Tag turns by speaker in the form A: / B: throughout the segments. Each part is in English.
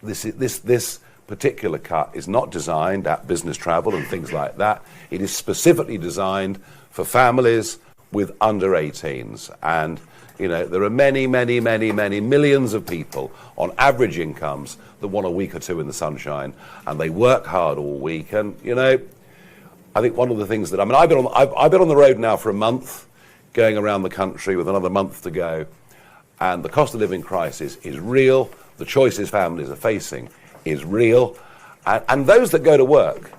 A: this particular cut is not designed at business travel and things like that. It is specifically designed for families with under 18s. And, you know, there are many millions of people on average incomes that want a week or two in the sunshine, and they work hard all week. And, you know, I think one of the things that, I mean, I've been on the road now for a month, going around the country with another month to go, and the cost of living crisis is real. The choices families are facing is real, and those that go to work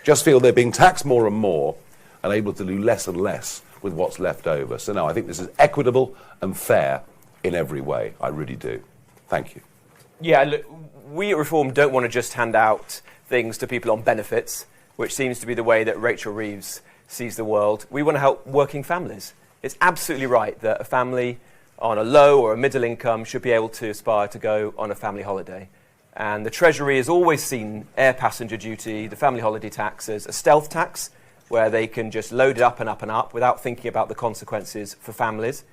A: just feel they're being taxed more and more and able to do less and less with what's left over. So no, I think this is equitable and fair in every way. I really do. Thank you.
B: Yeah, look, we at Reform don't want to just hand out things to people on benefits, which seems to be the way that Rachel Reeves sees the world. We want to help working families. It's absolutely right that a family on a low or a middle income should be able to aspire to go on a family holiday. And the Treasury has always seen air passenger duty, the family holiday tax, as a stealth tax, where they can just load it up and up and up without thinking about the consequences for families.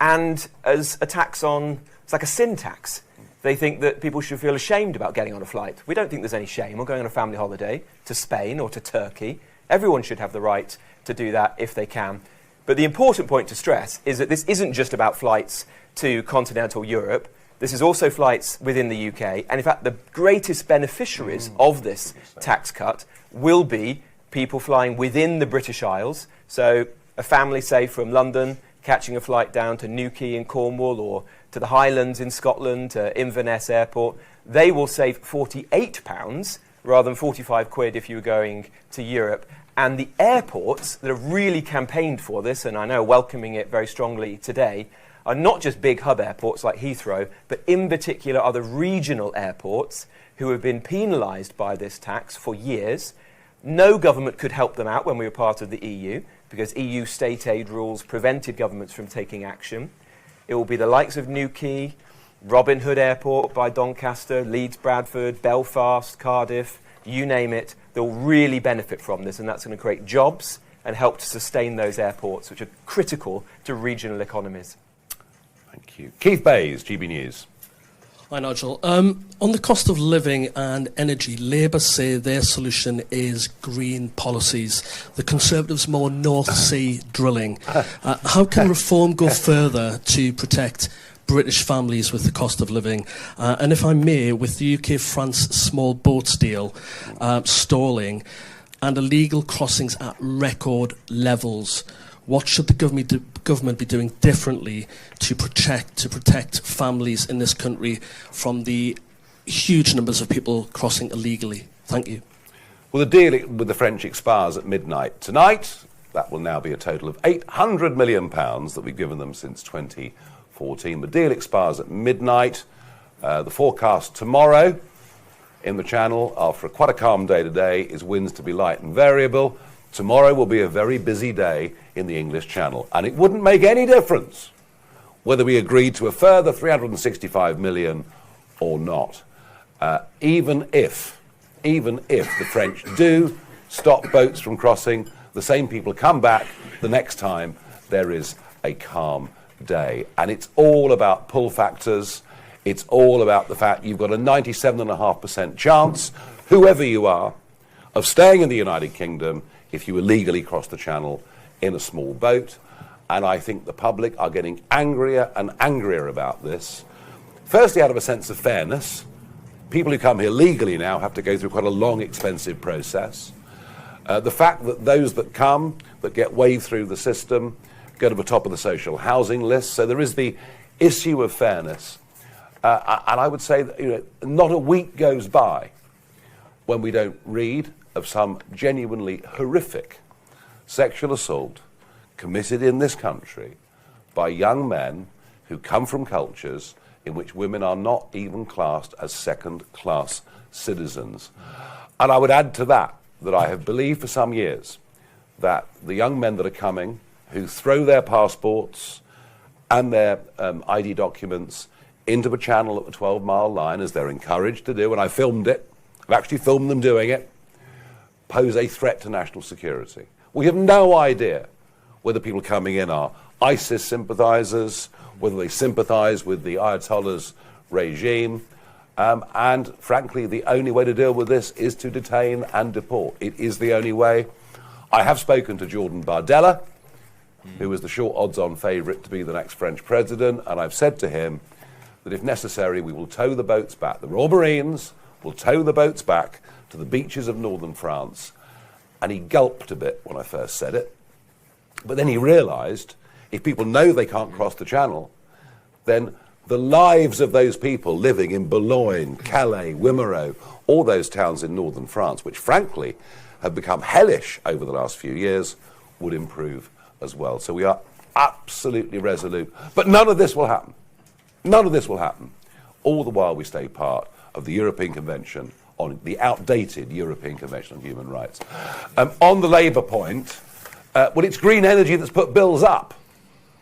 B: And as a tax on, it's like a sin tax. They think that people should feel ashamed about getting on a flight. We don't think there's any shame on going on a family holiday to Spain or to Turkey. Everyone should have the right to do that if they can. But the important point to stress is that this isn't just about flights to continental Europe. This is also flights within the UK. And in fact, the greatest beneficiaries of this tax cut will be people flying within the British Isles. So a family, say, from London, catching a flight down to Newquay in Cornwall or to the Highlands in Scotland, to Inverness Airport, they will save £48 rather than 45 quid if you were going to Europe. And the airports that have really campaigned for this, and I know are welcoming it very strongly today, are not just big hub airports like Heathrow, but in particular are the regional airports who have been penalised by this tax for years. No government could help them out when we were part of the EU, because EU state aid rules prevented governments from taking action. It will be the likes of Newquay, Robin Hood Airport by Doncaster, Leeds Bradford, Belfast, Cardiff, you name it. They'll really benefit from this, and that's going to create jobs and help to sustain those airports, which are critical to regional economies.
A: Thank you. Keith Bayes, GB News.
C: Hi, Nigel. On the cost of living and energy, Labour say their solution is green policies. The Conservatives more North Sea drilling. How can Reform go further to protect British families with the cost of living? And if I may, with the UK-France small boats deal stalling and illegal crossings at record levels, what should the government be doing differently to protect families in this country from the huge numbers of people crossing illegally? Thank you.
A: Well, the deal with the French expires at midnight tonight. That will now be a total of £800 million that we've given them since 2014. The deal expires at midnight. The forecast tomorrow in the Channel, after quite a calm day today, is winds to be light and variable. Tomorrow will be a very busy day in the English Channel, and it wouldn't make any difference whether we agreed to a further 365 million or not. Even if the French do stop boats from crossing, the same people come back the next time there is a calm day. And it's all about pull factors. It's all about the fact you've got a 97.5% chance, whoever you are, of staying in the United Kingdom if you illegally cross the Channel in a small boat. And I think the public are getting angrier and angrier about this. Firstly, out of a sense of fairness. People who come here legally now have to go through quite a long, expensive process. The fact that those that come, that get waved through the system, go to the top of the social housing list. So there is the issue of fairness. And I would say that, not a week goes by when we don't read of some genuinely horrific sexual assault committed in this country by young men who come from cultures in which women are not even classed as second-class citizens. And I would add to that I have believed for some years that the young men that are coming who throw their passports and their ID documents into the Channel at the 12-mile line, as they're encouraged to do, and I filmed it, I've actually filmed them doing it, pose a threat to national security. We have no idea whether people coming in are ISIS sympathizers, whether they sympathize with the Ayatollah's regime. And frankly, the only way to deal with this is to detain and deport. It is the only way. I have spoken to Jordan Bardella, who is the short odds-on favourite to be the next French president, and I've said to him that if necessary, we will tow the boats back. The Royal Marines will tow the boats back to the beaches of northern France. And he gulped a bit when I first said it. But then he realised if people know they can't cross the Channel, then the lives of those people living in Boulogne, Calais, Wimereux, all those towns in northern France, which frankly have become hellish over the last few years, would improve as well. So we are absolutely resolute. But none of this will happen. None of this will happen. All the while we stay part of the European Convention on the outdated European Convention on Human Rights. On the Labour point, well, it's green energy that's put bills up.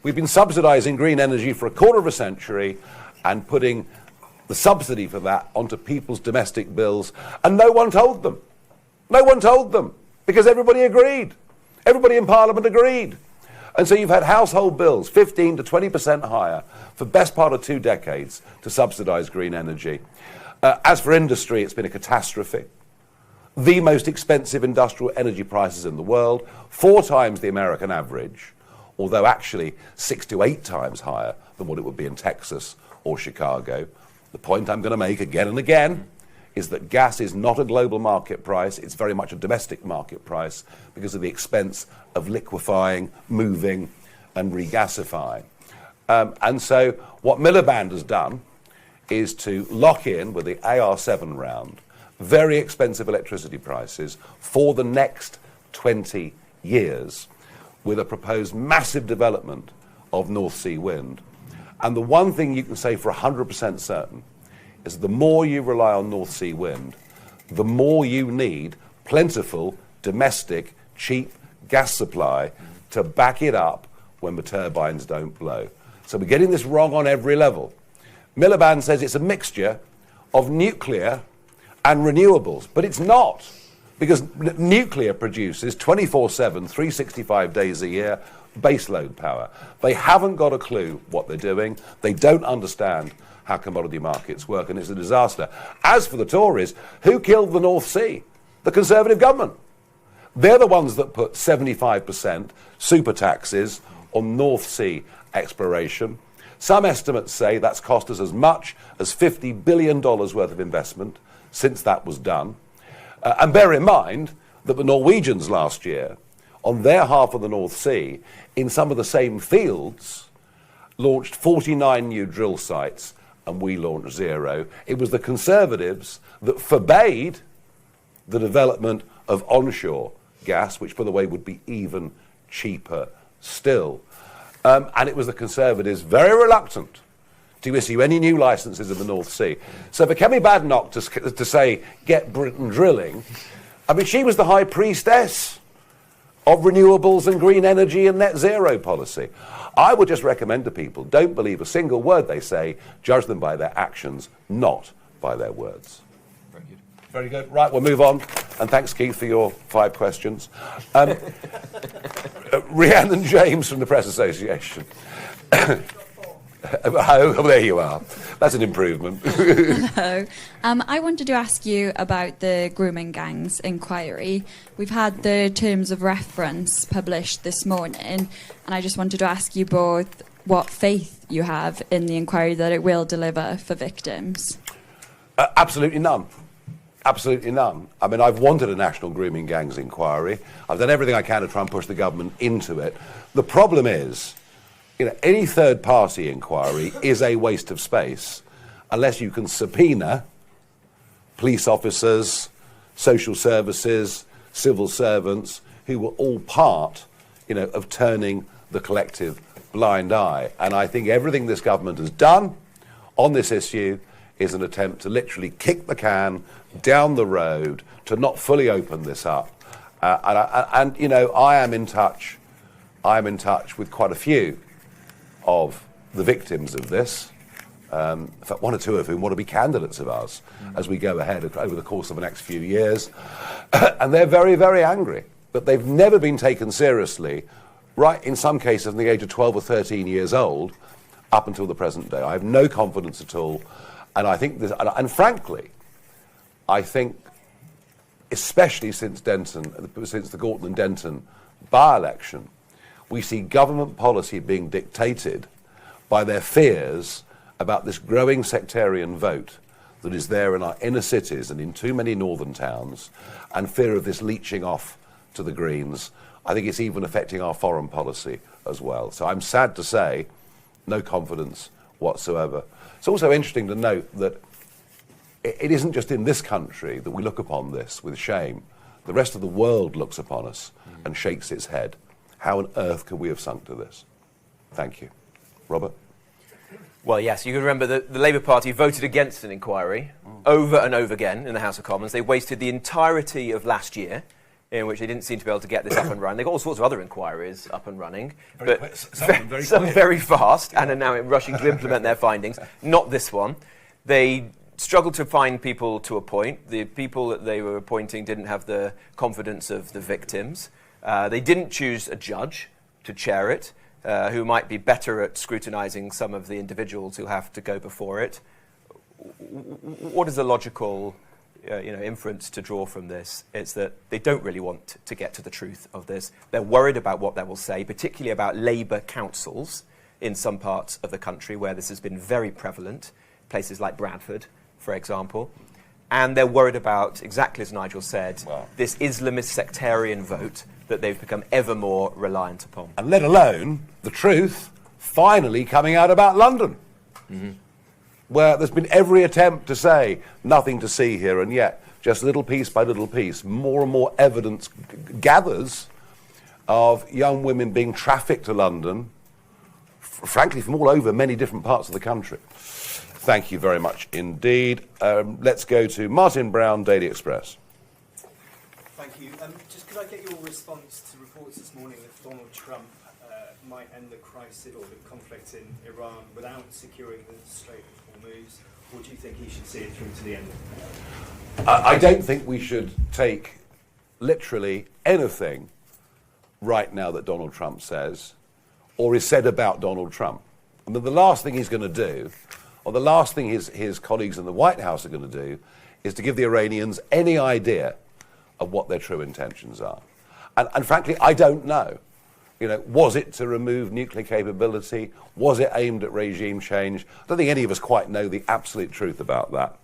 A: We've been subsidising green energy for a quarter of a century and putting the subsidy for that onto people's domestic bills, and no one told them. No one told them, because everybody agreed. Everybody in Parliament agreed. And so you've had household bills 15 to 20% higher for best part of 2 decades to subsidise green energy. As for industry, it's been a catastrophe. The most expensive industrial energy prices in the world, 4 times the American average, although actually 6 to 8 times higher than what it would be in Texas or Chicago. The point I'm going to make again and again is that gas is not a global market price, it's very much a domestic market price because of the expense of liquefying, moving and regasifying. And so what Miliband has done is to lock in with the AR7 round very expensive electricity prices for the next 20 years with a proposed massive development of North Sea wind. And the one thing you can say for 100% certain is the more you rely on North Sea wind, the more you need plentiful, domestic, cheap gas supply to back it up when the turbines don't blow. So we're getting this wrong on every level. Miliband says it's a mixture of nuclear and renewables, but it's not, because nuclear produces 24/7, 365 days a year, baseload power. They haven't got a clue what they're doing. They don't understand how commodity markets work, and it's a disaster. As for the Tories, who killed the North Sea? The Conservative government. They're the ones that put 75% super taxes on North Sea exploration. Some estimates say that's cost us as much as $50 billion worth of investment since that was done. And bear in mind that the Norwegians last year, on their half of the North Sea, in some of the same fields, launched 49 new drill sites, and we launched 0. It was the Conservatives that forbade the development of onshore gas, which, by the way, would be even cheaper still. And it was the Conservatives very reluctant to issue any new licences in the North Sea. So for Kemi Badenoch to say, get Britain drilling, I mean, she was the high priestess of renewables and green energy and net zero policy. I would just recommend to people, don't believe a single word they say, judge them by their actions, not by their words.
B: Very good.
A: Very good. Right, we'll move on. And thanks, Keith, for your 5 questions. Rhiannon James from the Press Association. Oh, there you are. That's an improvement.
D: Hello. I wanted to ask you about the grooming gangs inquiry. We've had the terms of reference published this morning, and I just wanted to ask you both what faith you have in the inquiry that it will deliver for victims.
A: Absolutely none. Absolutely none. I mean, I've wanted a national grooming gangs inquiry. I've done everything I can to try and push the government into it. The problem is, you know, any third-party inquiry is a waste of space unless you can subpoena police officers, social services, civil servants, who were all part, you know, of turning the collective blind eye. And I think everything this government has done on this issue is an attempt to literally kick the can down the road, to not fully open this up. And you know, I am in touch with quite a few of the victims of this. In fact, 1 or 2 of whom want to be candidates of ours as we go ahead over the course of the next few years. And they're very, very angry that they've never been taken seriously, right, in some cases from the age of 12 or 13 years old, up until the present day. I have no confidence at all. And I think this, and frankly, I think, especially since the Gorton and Denton by-election, we see government policy being dictated by their fears about this growing sectarian vote that is there in our inner cities and in too many northern towns, and fear of this leaching off to the Greens. I think it's even affecting our foreign policy as well. So I'm sad to say, no confidence whatsoever. It's also interesting to note that it isn't just in this country that we look upon this with shame. The rest of the world looks upon us and shakes its head. How on earth could we have sunk to this? Thank you. Robert?
B: Well, yes, you can remember that the Labour Party voted against an inquiry over and over again in the House of Commons. They wasted the entirety of last year, in which they didn't seem to be able to get this up and running. They got all sorts of other inquiries up and running, some very fast, and are now rushing to implement their findings. Not this one. They struggled to find people to appoint. The people that they were appointing didn't have the confidence of the victims. They didn't choose a judge to chair it, who might be better at scrutinising some of the individuals who have to go before it. What is the logical inference to draw from this? It's that they don't really want to get to the truth of this. They're worried about what they will say, particularly about Labour councils in some parts of the country where this has been very prevalent, places like Bradford, for example. And they're worried about, exactly as Nigel said, this Islamist sectarian vote that they've become ever more reliant upon.
A: And let alone the truth finally coming out about London, where there's been every attempt to say nothing to see here, and yet just little piece by little piece, more and more evidence gathers of young women being trafficked to London, frankly from all over many different parts of the country. Thank you very much indeed. Let's go to Martin Brown, Daily Express.
E: Thank you. Just could I get your response to reports this morning that Donald Trump might end the crisis or the conflict in Iran without securing the Strait of Hormuz, or do you think he should see it through to the end?
A: I don't think we should take literally anything right now that Donald Trump says or is said about Donald Trump. I mean, the last thing he's going to do, or the last thing his colleagues in the White House are going to do, is to give the Iranians any idea of what their true intentions are. And frankly, I don't know. Was it to remove nuclear capability? Was it aimed at regime change? I don't think any of us quite know the absolute truth about that.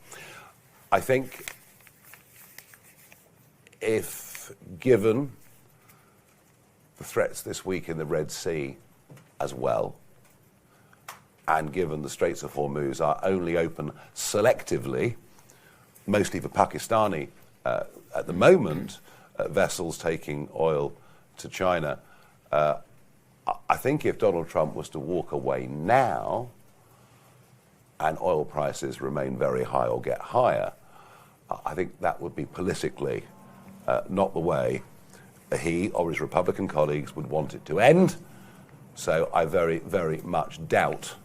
A: I think if given the threats this week in the Red Sea as well, and given the Straits of Hormuz are only open selectively, mostly for Pakistani, at the moment, vessels taking oil to China, I think if Donald Trump was to walk away now and oil prices remain very high or get higher, I think that would be politically not the way he or his Republican colleagues would want it to end. So I very, very much doubt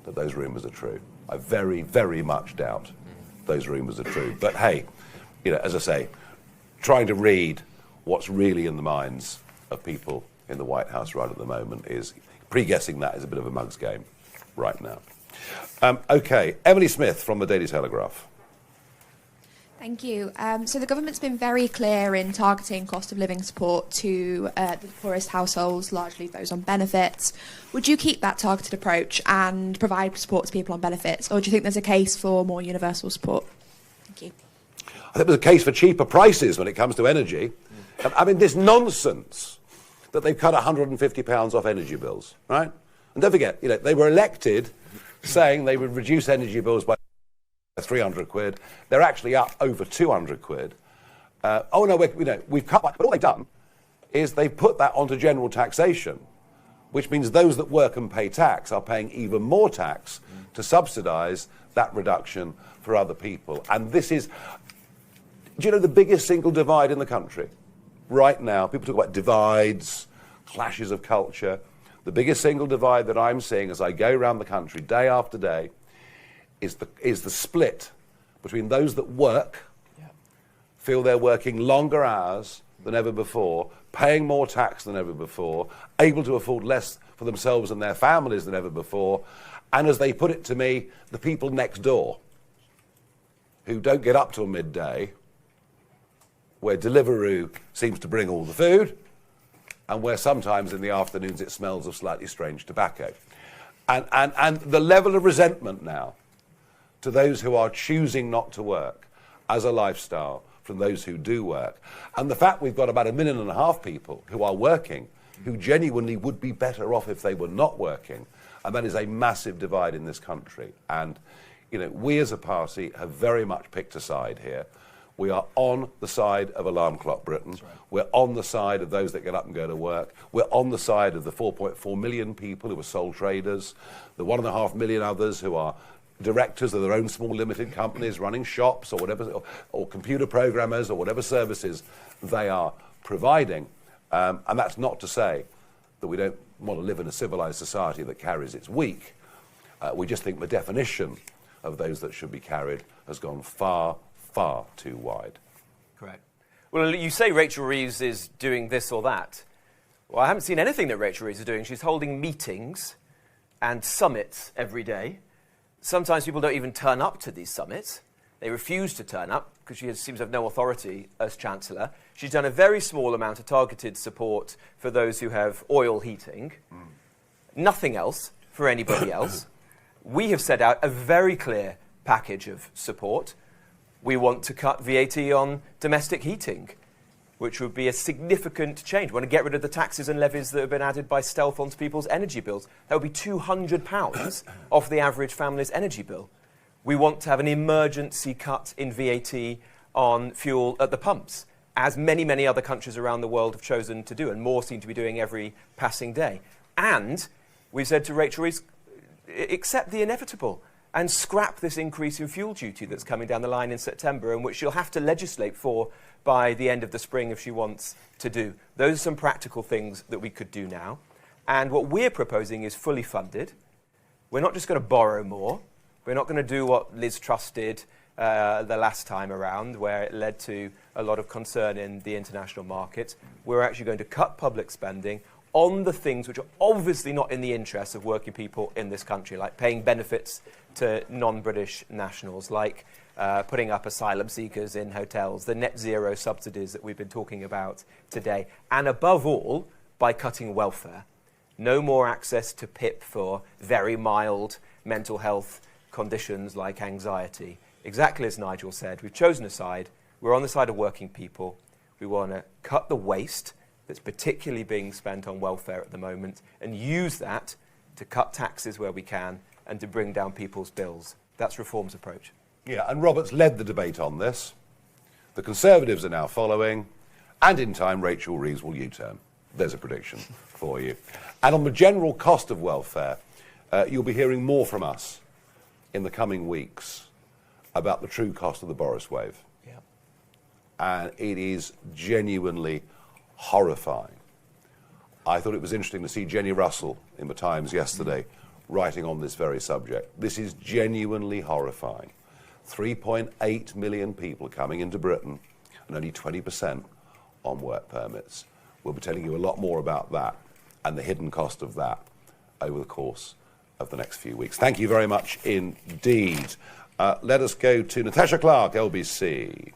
A: that those rumours are true. I very, very much doubt those rumours are true. But hey, as I say, trying to read what's really in the minds of people in the White House right at the moment is, pre-guessing that is a bit of a mug's game right now. OK, Emily Smith from the Daily Telegraph.
F: Thank you. So the government's been very clear in targeting cost of living support to the poorest households, largely those on benefits. Would you keep that targeted approach and provide support to people on benefits, or do you think there's a case for more universal support? Thank you.
A: I think there's a case for cheaper prices when it comes to energy. I mean, this nonsense that they've cut £150 off energy bills, right? And don't forget, they were elected saying they would reduce energy bills by 300 quid. They're actually up over 200 quid. We've cut back. But all they've done is they've put that onto general taxation, which means those that work and pay tax are paying even more tax to subsidise that reduction for other people. And this is, do you know, the biggest single divide in the country right now? People talk about divides, clashes of culture. The biggest single divide that I'm seeing as I go around the country day after day is the split between those that work, feel they're working longer hours than ever before, paying more tax than ever before, able to afford less for themselves and their families than ever before, and as they put it to me, the people next door, who don't get up till midday, where Deliveroo seems to bring all the food, and where sometimes in the afternoons it smells of slightly strange tobacco. And the level of resentment now to those who are choosing not to work as a lifestyle from those who do work. And the fact we've got about 1.5 million people who are working, who genuinely would be better off if they were not working. And that is a massive divide in this country. And, you know, we as a party have very much picked a side here. We are on the side of Alarm Clock Britain. Right. We're on the side of those that get up and go to work. We're on the side of the 4.4 million people who are sole traders, the 1.5 million others who are directors of their own small limited companies, running shops or whatever, or computer programmers or whatever services they are providing. And that's not to say that we don't want to live in a civilized society that carries its weak. We just think the definition of those that should be carried has gone far too wide.
B: Correct. Well, you say Rachel Reeves is doing this or that. Well, I haven't seen anything that Rachel Reeves is doing. She's holding meetings and summits every day. Sometimes people don't even turn up to these summits. They refuse to turn up because she seems to have no authority as Chancellor. She's done a very small amount of targeted support for those who have oil heating. Nothing else for anybody else. We have set out a very clear package of support. We want to cut VAT on domestic heating, which would be a significant change. We want to get rid of the taxes and levies that have been added by stealth onto people's energy bills. That would be £200 off the average family's energy bill. We want to have an emergency cut in VAT on fuel at the pumps, as many, many other countries around the world have chosen to do, and more seem to be doing every passing day. And we've said to Rachel Reeves, accept the inevitable and scrap this increase in fuel duty that's coming down the line in September, and which she'll have to legislate for by the end of the spring if she wants to do. Those are some practical things that we could do now. And what we're proposing is fully funded. We're not just going to borrow more. We're not going to do what Liz Truss did the last time around, where it led to a lot of concern in the international markets. We're actually going to cut public spending on the things which are obviously not in the interests of working people in this country, like paying benefits to non-British nationals, like putting up asylum seekers in hotels, the net zero subsidies that we've been talking about today, and above all, by cutting welfare. No more access to PIP for very mild mental health conditions like anxiety. Exactly as Nigel said, we've chosen a side. We're on the side of working people. We want to cut the waste that's particularly being spent on welfare at the moment and use that to cut taxes where we can and to bring down people's bills. That's Reform's approach.
A: Yeah, and Robert's led the debate on this. The Conservatives are now following, and in time Rachel Reeves will U-turn. There's a prediction for you. And on the general cost of welfare, you'll be hearing more from us in the coming weeks about the true cost of the Boris wave. Yeah. And it is genuinely horrifying. I thought it was interesting to see Jenny Russell in the Times yesterday writing on this very subject. This is genuinely horrifying. 3.8 million people coming into Britain and only 20% on work permits. We'll be telling you a lot more about that and the hidden cost of that over the course of the next few weeks. Thank you very much indeed. Let us go to Natasha Clark, LBC.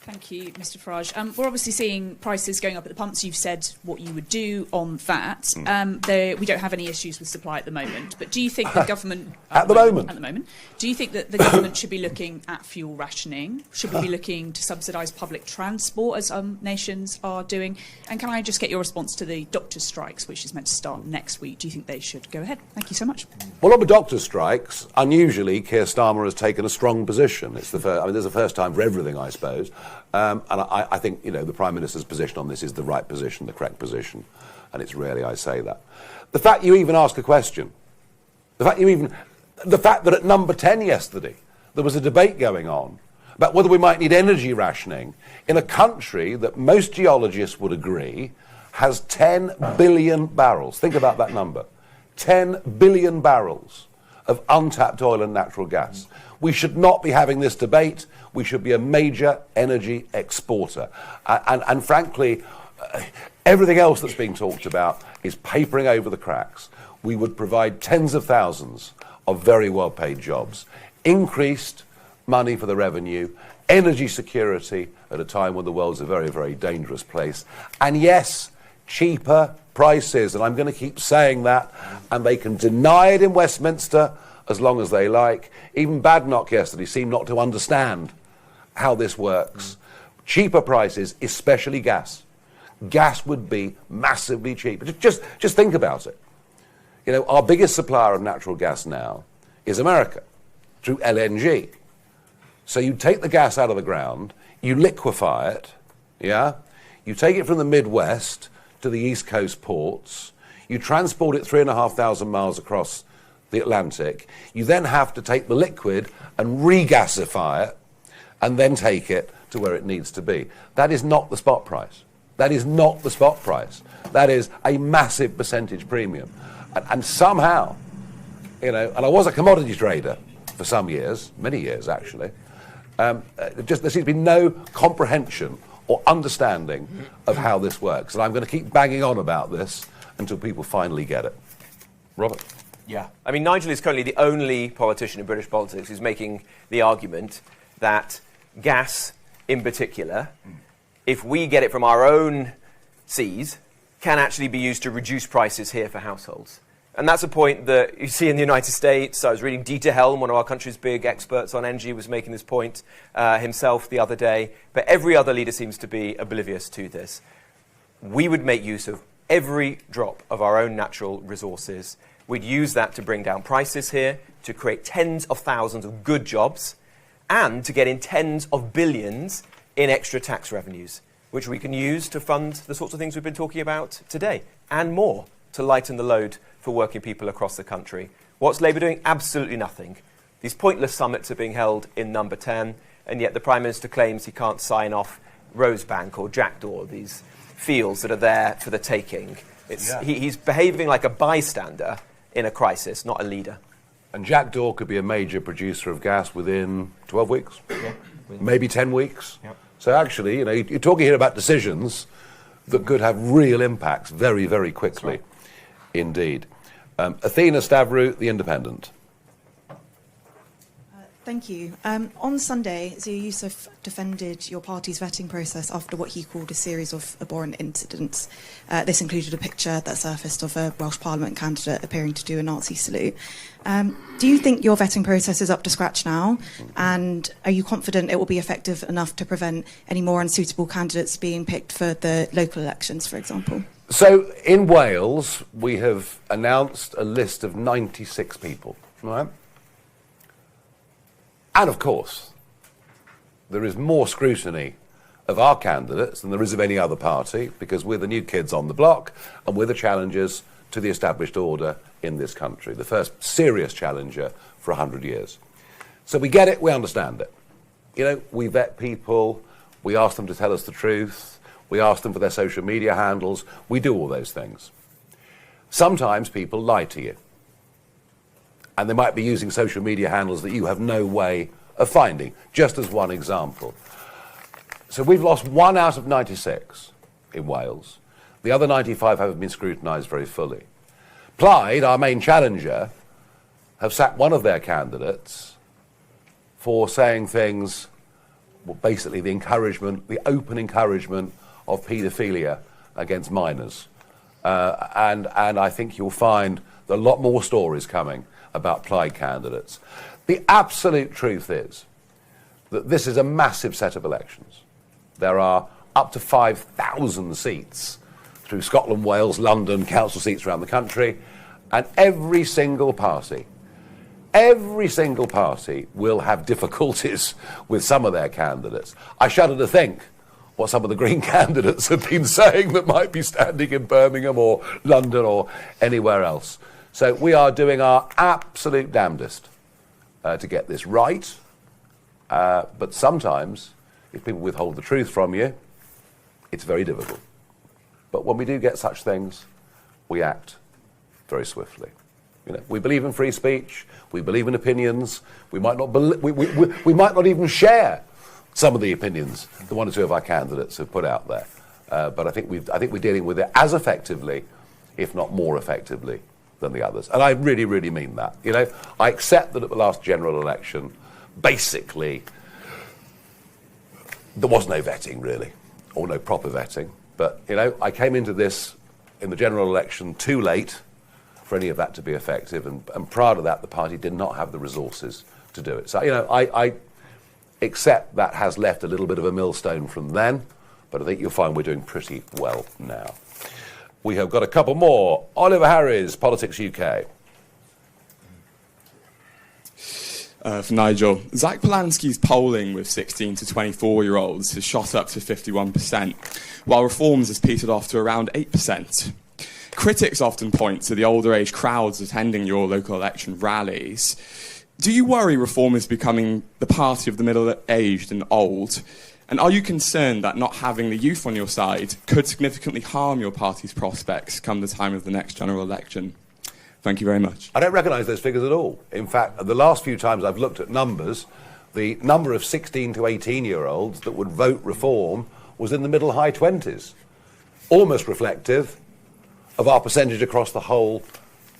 G: Thank you, Mr Farage. We're obviously seeing prices going up at the pumps. You've said what you would do on that. We don't have any issues with supply at the moment. But do you think the government...
A: At the moment?
G: Do you think that the government should be looking at fuel rationing? Should we be looking to subsidise public transport, as nations are doing? And can I just get your response to the doctors' strikes, which is meant to start next week? Do you think they should go ahead? Thank you so much.
A: Well, on the doctors' strikes, unusually, Keir Starmer has taken a strong position. It's the first, I mean, there's a first time for everything, I suppose. And I think, you know, the Prime Minister's position on this is the right position, the correct position, and it's rarely I say that. The fact you even ask a question, the fact that at number 10 yesterday there was a debate going on about whether we might need energy rationing in a country that most geologists would agree has 10 billion barrels. Think about that number. 10 billion barrels of untapped oil and natural gas. We should not be having this debate. We should be a major energy exporter. And frankly, everything else that's being talked about is papering over the cracks. We would provide tens of thousands of very well-paid jobs, increased money for the revenue, energy security at a time when the world's a very, very dangerous place, and yes, cheaper prices, and I'm going to keep saying that, and they can deny it in Westminster as long as they like. Even Badenoch yesterday seemed not to understand how this works. Cheaper prices, especially gas. Gas would be massively cheap. Just think about it. You know, our biggest supplier of natural gas now is America, through LNG. So you take the gas out of the ground, you liquefy it, yeah? You take it from the Midwest to the East Coast ports, you transport it 3,500 miles across the Atlantic, you then have to take the liquid and regasify it, and then take it to where it needs to be. That is not the spot price. That is not the spot price. That is a massive percentage premium. And somehow, you know, and I was a commodity trader for some years, many years actually, there seems to be no comprehension or understanding of how this works. And I'm going to keep banging on about this until people finally get it. Robert?
B: Yeah. I mean, Nigel is currently the only politician in British politics who's making the argument that gas, in particular, if we get it from our own seas, can actually be used to reduce prices here for households. And that's a point that you see in the United States. I was reading Dieter Helm, one of our country's big experts on energy, was making this point himself the other day. But every other leader seems to be oblivious to this. We would make use of every drop of our own natural resources. We'd use that to bring down prices here, to create tens of thousands of good jobs, and to get in tens of billions in extra tax revenues, which we can use to fund the sorts of things we've been talking about today, and more, to lighten the load for working people across the country. What's Labour doing? Absolutely nothing. These pointless summits are being held in Number 10, and yet the Prime Minister claims he can't sign off Rosebank or Jackdaw, these fields that are there for the taking. He's behaving like a bystander in a crisis, not a leader.
A: And Jackdaw could be a major producer of gas within 12 weeks, maybe 10 weeks. Yep. So actually, you know, you're talking here about decisions that could have real impacts very, very quickly indeed. Athena Stavru, The Independent.
H: Thank you. On Sunday, Zia Youssef defended your party's vetting process after what he called a series of abhorrent incidents. This included a picture that surfaced of a Welsh Parliament candidate appearing to do a Nazi salute. Do you think your vetting process is up to scratch now? And are you confident it will be effective enough to prevent any more unsuitable candidates being picked for the local elections, for example?
A: So in Wales, we have announced a list of 96 people, right? And of course, there is more scrutiny of our candidates than there is of any other party, because we're the new kids on the block and we're the challengers to the established order in this country, the first serious challenger for 100 years. So we get it, we understand it. You know, we vet people, we ask them to tell us the truth, we ask them for their social media handles, we do all those things. Sometimes people lie to you. And they might be using social media handles that you have no way of finding, just as one example. So we've lost 1 out of 96 in Wales. The other 95 haven't been scrutinised very fully. Plaid, our main challenger, have sacked one of their candidates for saying things, well, basically the encouragement, the open encouragement of paedophilia against minors. And I think you'll find a lot more stories coming about Plaid candidates. The absolute truth is that this is a massive set of elections. There are up to 5,000 seats through Scotland, Wales, London, council seats around the country, and every single party will have difficulties with some of their candidates. I shudder to think what some of the Green candidates have been saying that might be standing in Birmingham or London or anywhere else. So we are doing our absolute damnedest to get this right. But sometimes, if people withhold the truth from you, it's very difficult. But when we do get such things, we act very swiftly. You know, we believe in free speech. We believe in opinions. We might not we might not even share some of the opinions that one or two of our candidates have put out there. But I think we're dealing with it as effectively, if not more effectively, than the others. And I really, really mean that. You know, I accept that at the last general election, basically, there was no vetting really, or no proper vetting. But, you know, I came into this in the general election too late for any of that to be effective, and prior to that, the party did not have the resources to do it. So, you know, I accept that has left a little bit of a millstone from then, but I think you'll find we're doing pretty well now. We have got a couple more. Oliver Harries, Politics UK.
I: For Nigel, Zach Polanski's polling with 16 to 24-year-olds has shot up to 51%, while Reforms has petered off to around 8%. Critics often point to the older age crowds attending your local election rallies. Do you worry Reform is becoming the party of the middle-aged and old? And are you concerned that not having the youth on your side could significantly harm your party's prospects come the time of the next general election? Thank you very much.
A: I don't recognise those figures at all. In fact, the last few times I've looked at numbers, the number of 16 to 18-year-olds that would vote Reform was in the middle high 20s, almost reflective of our percentage across the whole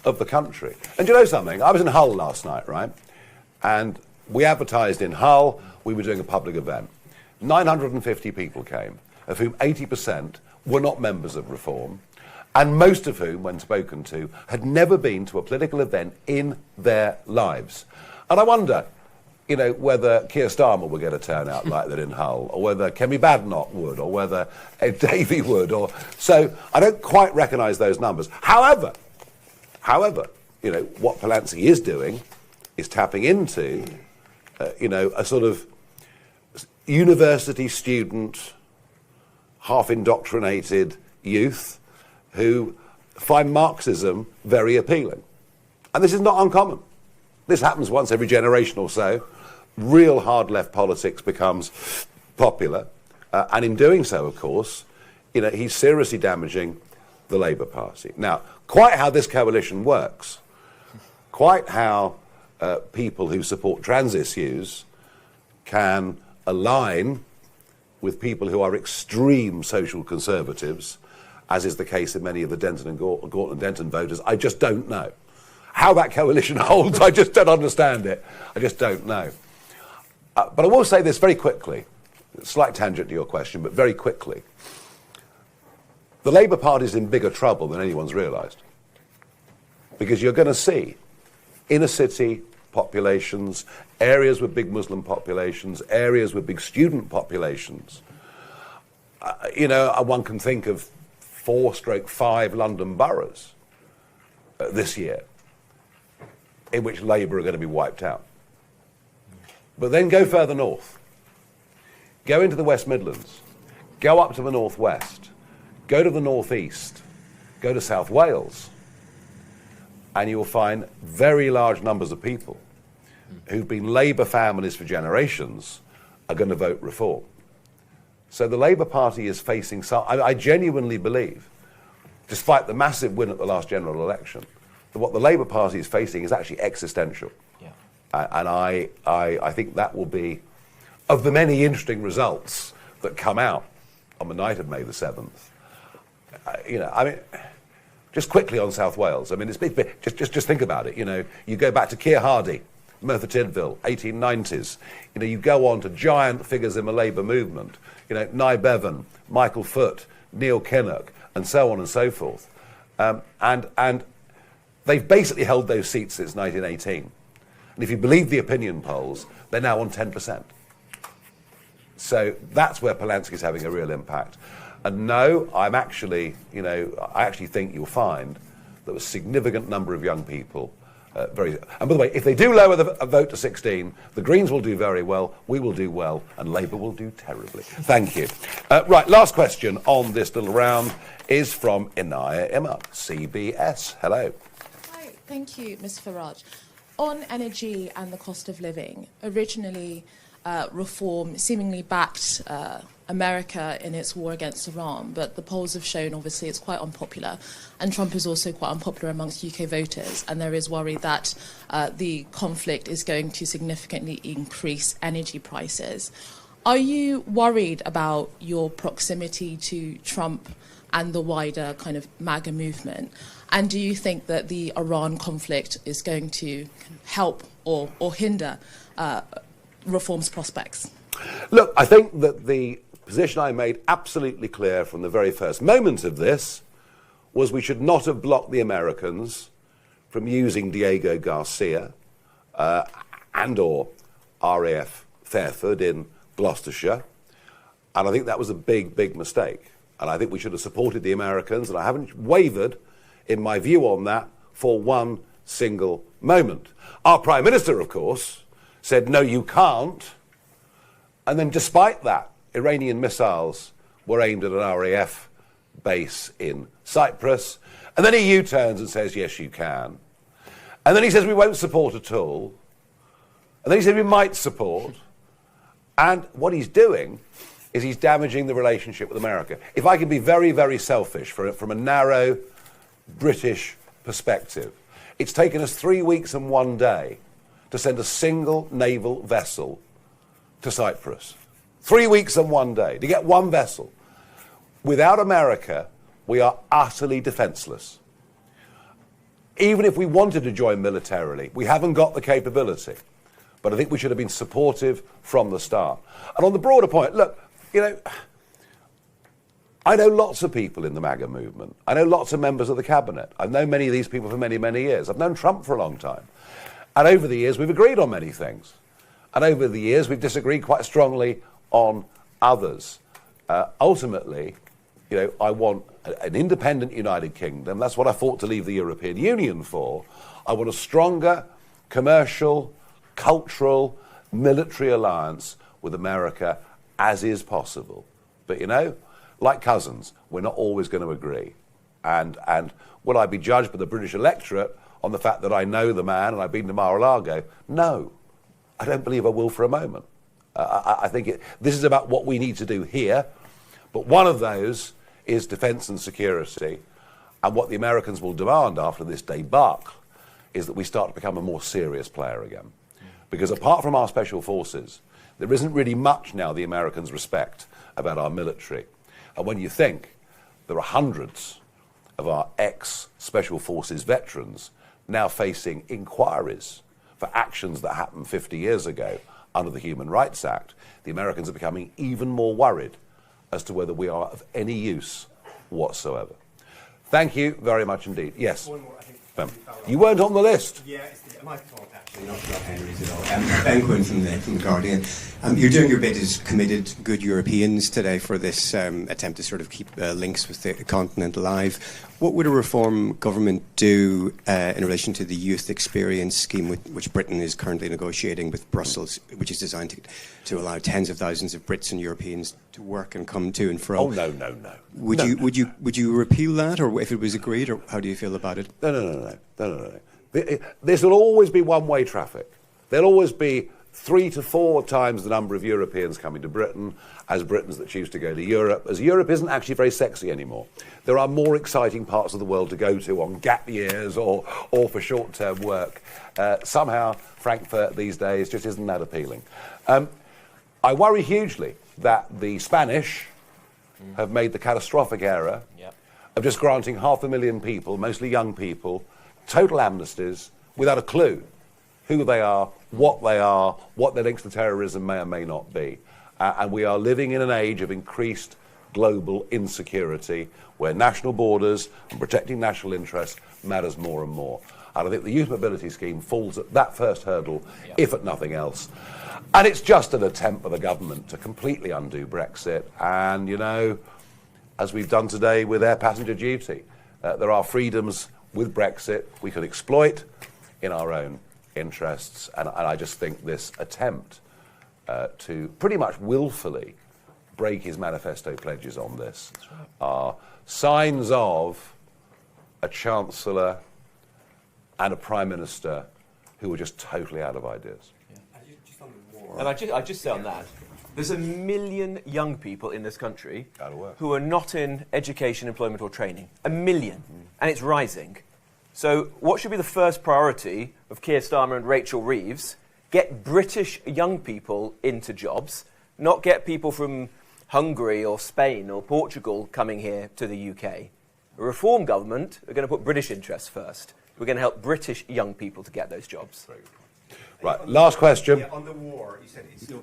A: of the country. And do you know something? I was in Hull last night, right? And we advertised in Hull, we were doing a public event. 950 people came, of whom 80% were not members of Reform, and most of whom, when spoken to, had never been to a political event in their lives. And I wonder, you know, whether Keir Starmer would get a turnout like that in Hull, or whether Kemi Badenoch would, or whether Ed Davey would, or so. I don't quite recognise those numbers. However, you know, what Polanski is doing is tapping into, you know, a sort of university student, half indoctrinated youth who find Marxism very appealing. And this is not uncommon. This happens once every generation or so. Real hard left politics becomes popular. And in doing so, of course, you know, he's seriously damaging the Labour Party. Now, quite how this coalition works, quite how people who support trans issues can align with people who are extreme social conservatives, as is the case in many of the Denton and Gorton and Denton voters, I just don't know. How that coalition holds, I just don't understand it. I just don't know. But I will say this very quickly, slight tangent to your question, but very quickly. The Labour Party is in bigger trouble than anyone's realised. Because you're going to see inner city populations, areas with big Muslim populations, areas with big student populations. You know, one can think of 4/5 London boroughs this year in which Labour are going to be wiped out. But then go further north. Go into the West Midlands. Go up to the northwest. Go to the northeast. Go to South Wales. And you will find very large numbers of people who've been Labour families for generations are going to vote Reform. So the Labour Party is facing some... I genuinely believe, despite the massive win at the last general election, that what the Labour Party is facing is actually existential. Yeah. And I think that will be, of the many interesting results that come out on the night of May the 7th, you know, I mean... Just quickly on South Wales, I mean, just think about it. You know, you go back to Keir Hardie, Merthyr Tydfil, 1890s. You know, you go on to giant figures in the Labour movement. You know, Nye Bevan, Michael Foot, Neil Kinnock, and so on and so forth. And they've basically held those seats since 1918. And if you believe the opinion polls, they're now on 10%. So that's where Polanski's having a real impact. And no, I'm actually, you know, I actually think you'll find that a significant number of young people, and by the way, if they do lower the vote to 16, the Greens will do very well, we will do well, and Labour will do terribly. Thank you. Right, last question on this little round is from Inaya Imam, CBS. Hello.
J: Hi, thank you, Ms. Farage. On energy and the cost of living, originally Reform seemingly backed America in its war against Iran, but the polls have shown obviously it's quite unpopular, and Trump is also quite unpopular amongst UK voters, and there is worry that the conflict is going to significantly increase energy prices. Are you worried about your proximity to Trump and the wider kind of MAGA movement? And do you think that the Iran conflict is going to help or hinder reform's prospects?
A: Look, I think that the position I made absolutely clear from the very first moment of this was we should not have blocked the Americans from using Diego Garcia and or RAF Fairford in Gloucestershire. And I think that was a big, big mistake. And I think we should have supported the Americans, and I haven't wavered in my view on that for one single moment. Our Prime Minister, of course, said, no, you can't. And then despite that, Iranian missiles were aimed at an RAF base in Cyprus. And then he U-turns and says, yes, you can. And then he says, we won't support at all. And then he said, we might support. And what he's doing is he's damaging the relationship with America. If I can be very, very selfish from a narrow British perspective, it's taken us 3 weeks and 1 day to send a single naval vessel to Cyprus. 3 weeks and 1 day to get one vessel. Without America, we are utterly defenseless. Even if we wanted to join militarily, we haven't got the capability. But I think we should have been supportive from the start. And on the broader point, look, you know, I know lots of people in the MAGA movement. I know lots of members of the cabinet. I've known many of these people for many, many years. I've known Trump for a long time. And over the years, we've agreed on many things. And over the years, we've disagreed quite strongly on others. Ultimately, you know, I want an independent United Kingdom. That's what I fought to leave the European Union for. I want a stronger commercial, cultural, military alliance with America as is possible. But, you know, like cousins, we're not always going to agree. And will I be judged by the British electorate on the fact that I know the man and I've been to Mar-a-Lago? No, I don't believe I will for a moment. I think this is about what we need to do here. But one of those is defence and security. And what the Americans will demand after this debacle is that we start to become a more serious player again. Because apart from our special forces, there isn't really much now the Americans respect about our military. And when you think there are hundreds of our ex-special forces veterans now facing inquiries for actions that happened 50 years ago under the Human Rights Act, the Americans are becoming even more worried as to whether we are of any use whatsoever. Thank you very much indeed. Yes.
K: One more, I think.
A: You weren't on the list.
K: Yeah, it's my fault actually, not Henry's at all. Ben Quinn from the Guardian. You're doing your bit as committed good Europeans today for this attempt to sort of keep links with the continent alive. What would a reform government do in relation to the youth experience scheme which Britain is currently negotiating with Brussels, which is designed to allow tens of thousands of Brits and Europeans to work and come to and fro?
A: Oh, no.
K: Would you repeal that, or if it was agreed, or how do you feel about it?
A: No. This will always be one-way traffic. There'll always be 3 to 4 times the number of Europeans coming to Britain as Britons that choose to go to Europe, as Europe isn't actually very sexy anymore. There are more exciting parts of the world to go to on gap years or for short-term work. Somehow, Frankfurt these days just isn't that appealing. I worry hugely that the Spanish have made the catastrophic error of just granting 500,000 people, mostly young people, total amnesties without a clue who they are, what their links to terrorism may or may not be. And we are living in an age of increased global insecurity where national borders and protecting national interests matters more and more. And I think the Youth Mobility Scheme falls at that first hurdle, if at nothing else. And it's just an attempt by the government to completely undo Brexit. And, you know, as we've done today with air passenger duty, there are freedoms with Brexit we could exploit in our own interests. And I just think this attempt to pretty much willfully break his manifesto pledges on this are signs of a Chancellor and a Prime Minister who are just totally out of ideas.
B: And I just say on that, there's 1 million young people in this country who are not in education, employment or training. 1 million. And it's rising. So what should be the first priority of Keir Starmer and Rachel Reeves? Get British young people into jobs, not get people from Hungary or Spain or Portugal coming here to the UK. A reform government are going to put British interests first. We're going to help British young people to get those jobs.
A: Right, last question.
K: Yeah, on the war, you said there's no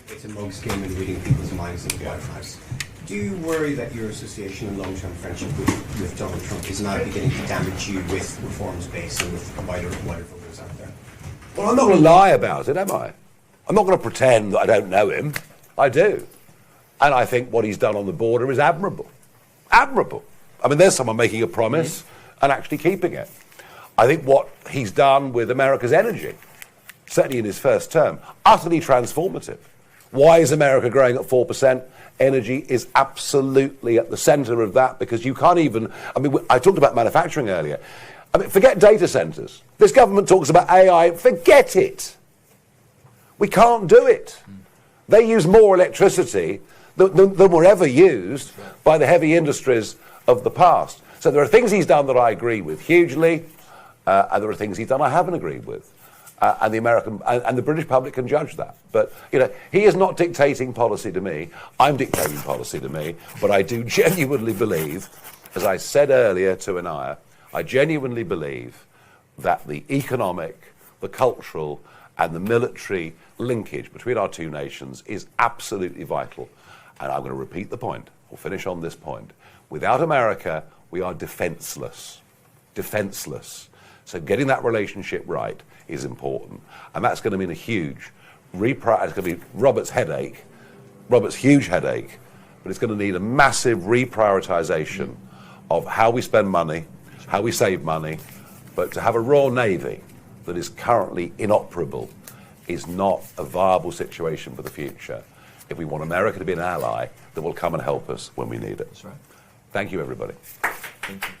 K: it's a mug's game in reading people's minds in the White House. Do you worry that your association and long-term friendship with Donald Trump is now beginning to damage you with reforms base and with wider voters out there?
A: Well, I'm not going to lie about it, am I? I'm not going to pretend that I don't know him. I do. And I think what he's done on the border is admirable. Admirable. I mean, there's someone making a promise and actually keeping it. I think what he's done with America's energy, certainly in his first term, utterly transformative. Why is America growing at 4%? Energy is absolutely at the center of that, because you can't even, I mean, I talked about manufacturing earlier. I mean, forget data centers. This government talks about AI, forget it. We can't do it. They use more electricity than were ever used by the heavy industries of the past. So there are things he's done that I agree with hugely, and there are things he's done I haven't agreed with. And the American and the British public can judge that. But you know, he is not dictating policy to me. I'm dictating policy to me. But I do genuinely believe, as I said earlier to Anaya, I genuinely believe that the economic, the cultural, and the military linkage between our two nations is absolutely vital. And I'm going to repeat the point. We'll finish on this point. Without America, we are defenseless. Defenseless. So getting that relationship right is important. And that's going to mean a huge it's going to be Robert's headache, Robert's huge headache, but it's going to need a massive reprioritization of how we spend money, how we save money. But to have a Royal Navy that is currently inoperable is not a viable situation for the future if we want America to be an ally that will come and help us when we need it.
L: That's right.
A: Thank you, everybody.
L: Thank you.